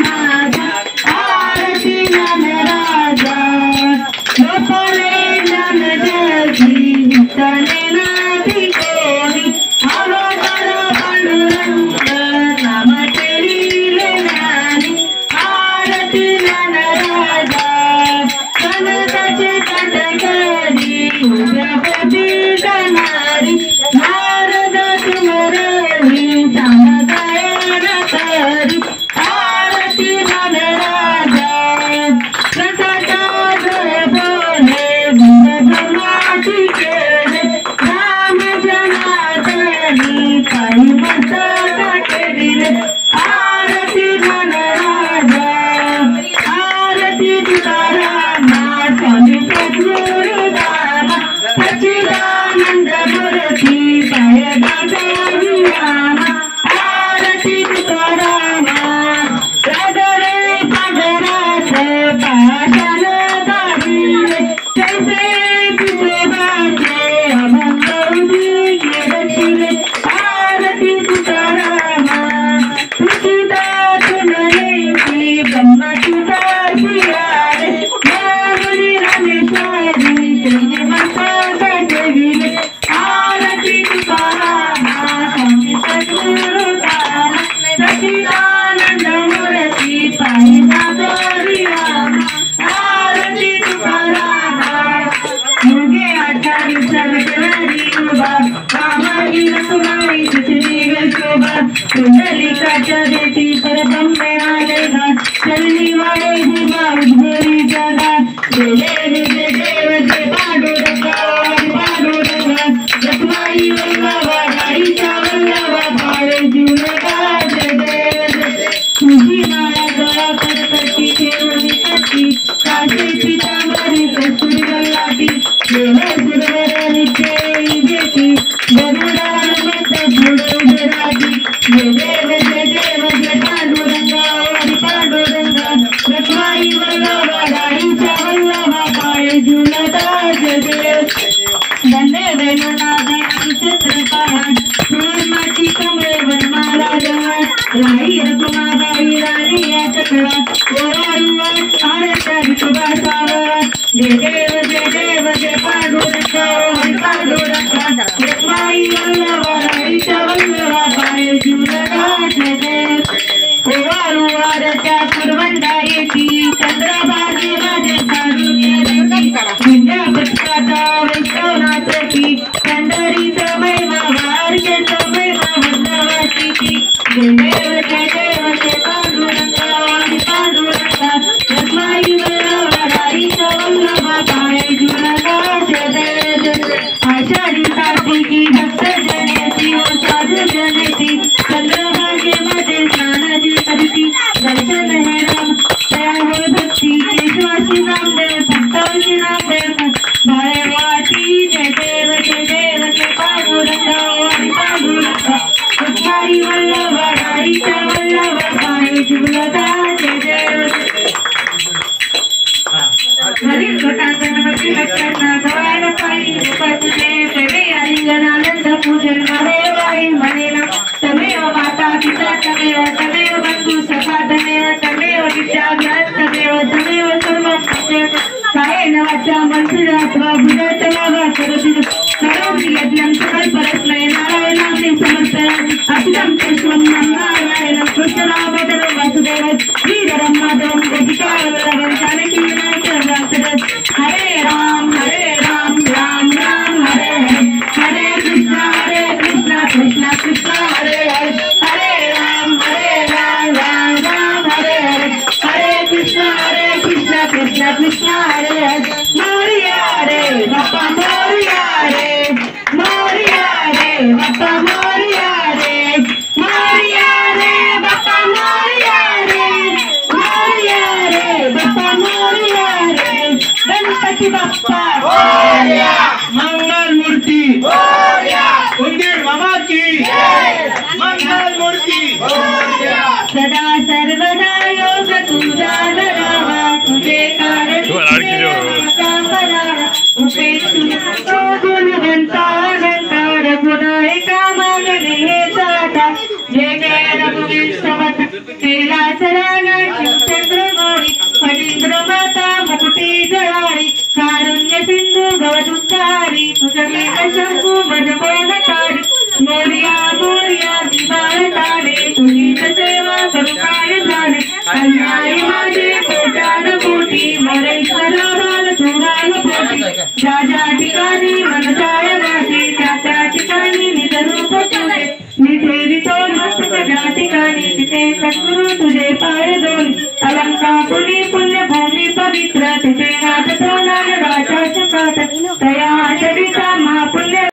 माझा आरती ज्ञानराजा गोपाले ज्ञान जगी तने नादी कोणी अवतार पांडुरंग नाम केलीले ज्ञानी आरती ज्ञानराजा कनकाचे काटकरी उद्यापती जाणारी नारद तुमरली समगायन करी आरती ज्ञानराजा प्रसादाजय बोले गुरुब्रह्माची केले राम जनार्दनी पायी मस्तक केले आरती ज्ञानराजा आरती तुकारामा स्वामी सद्गुरुदामा सच्चिदानंद मूर्ती पाय दादाजी रामा आरती तुकारामा सागरे सागरात पाषाण दाढीले कैसे तुझे वाचे अभंग उदिके रचिले आरती तुकारामा तुझिदातून लेखी ब्रह्माची दासी आले मामुनी रामेश्वरी श्रीनिवासा देवीले आरती तुकारामा स्वामी सद्गुरुदामा सच्चिदानंद मूर्ती पायी दादोरी रामा आरती तुकारामा मुगे आठारी सर्वरी उभा कामाई रसुमाई तिसरी गलशोभा कुंडलिकाच्या देती परब्रह्मे आले घा चलनी वाळे भीमा उद्भरी जगा जय जय देव जय पांडुरंगा पांडुरंगा रखमाई वल्लभा गाईचा वल्लभा भाळे जीवनगा जय देव जय तुझी माळा गळा करकटी ठेवली कटी काशी पितांबरी कस्तुरी गल्लाटी देव गुरुवर नित्य भेटी गरुडा हनुमंत पुढे उभे राहती जय देव जय पांडुरंगा हरी पांडुरंगा रखमाई वल्लभा गाईच्या वल्लभा पाये जीवनगा जय देव धन्य वेणुनादा चित्रकाळ सूर्माची कमळे वनमाला जवळ राही रघुमाबाई राणी या चक्रा ओवाळुवा आरत्या विठोबा सावळा जय देव जय पांडुरंगा हरी पांडुरंगा रखमाई वल्लभा राईच्या वल्लभा पाये जीवनगा जय देव ओवाळुवा आरत्या पुरवंडा येती चंद्रभागी माझे साडून येती विद्यापीठाचा वैष्णवनाथी पंढरीचा महिमा वारकेचा महिमा वंदवाची जय देव जय पांडुरंगा हरी पांडुरंगा रखमाई वल्लभा राईचा वल्लभा पाये जीवनगा जय देव आषाढी कार्तिकी भक्त जनेती व साधू जनेती चंद्रभागेमध्ये स्नानाची करती दर्शन हे राम तया होय भक्ती केशवाची नामदेव भक्तांची नामदेव भाळे वाटी जय देव जय पांडुरंगा हरी पांडुरंगा रखमाई वल्लभा राईच्या वल्लभा पाये जीवनगा जय देव हरी घटांगणवती लक्षणा गवायला पायी उपसुते प्रेमे आलिंगनानंद पूजन महेवाई म्हणेना तमेव माता पिता तमेव बंधू सखा तमेव विद्याभ्यास तमेव सर्व कायेन वाचा मनसेनात्वा बुधात्वा वा करोति यज्ञं सकल परस्मै नारायणाग्नि समर्पयामि अखिलं पुष्पं नारायणं कृष्णनामोदरं वासुदेवं श्रीधरं माधवं गोपिकावल्लभं जानकी विनायकं वासुदेवं हरे राम राम राम हरे हरे हरे कृष्ण कृष्ण कृष्ण हरे हरे हरे राम राम राम हरे हरे हरे कृष्ण कृष्ण कृष्ण हरे हरे मोरिया रे बाप्पा मोरिया रे बाप्पा मोरिया रे बाप्पा मोरिया रे बाप्पा मोरिया रे गणपती बाप्पा मोरिया मंगल मूर्ती मोरिया उंदीर मामा की मंगल मूर्ती मोरिया सदा सर्वदा योग तुझा धरावा तुझे कारण गुणाए का मागणे हे जाता जे जय रघुवीर समर्थ कैलासराला शिवचंद्र गौरी फणींद्र माता मुकुटी जळारी कारुण्य सिंधू गवदुद्धारी तुझमीत शंभू मजमोहकारी मोर्या मोर्या विवाह तारे तुझीच सेवा करू काय झाले अन्याय माझे कोटान कोटी मरेश्वरा बाल सुराल पोटी ज्या ज्या ठिकाणी मनसाय वाटे त्या त्या ठिकाणी निजरूप तुझे निधेरी तो मस्तक ज्या ठिकाणी तिथे सद्गुरु तुझे पाय दोन अलंकापुरी पुण्यभूमी पवित्र तिथे नाथ सोनार राजा सुखात तया चरिता महापुण्य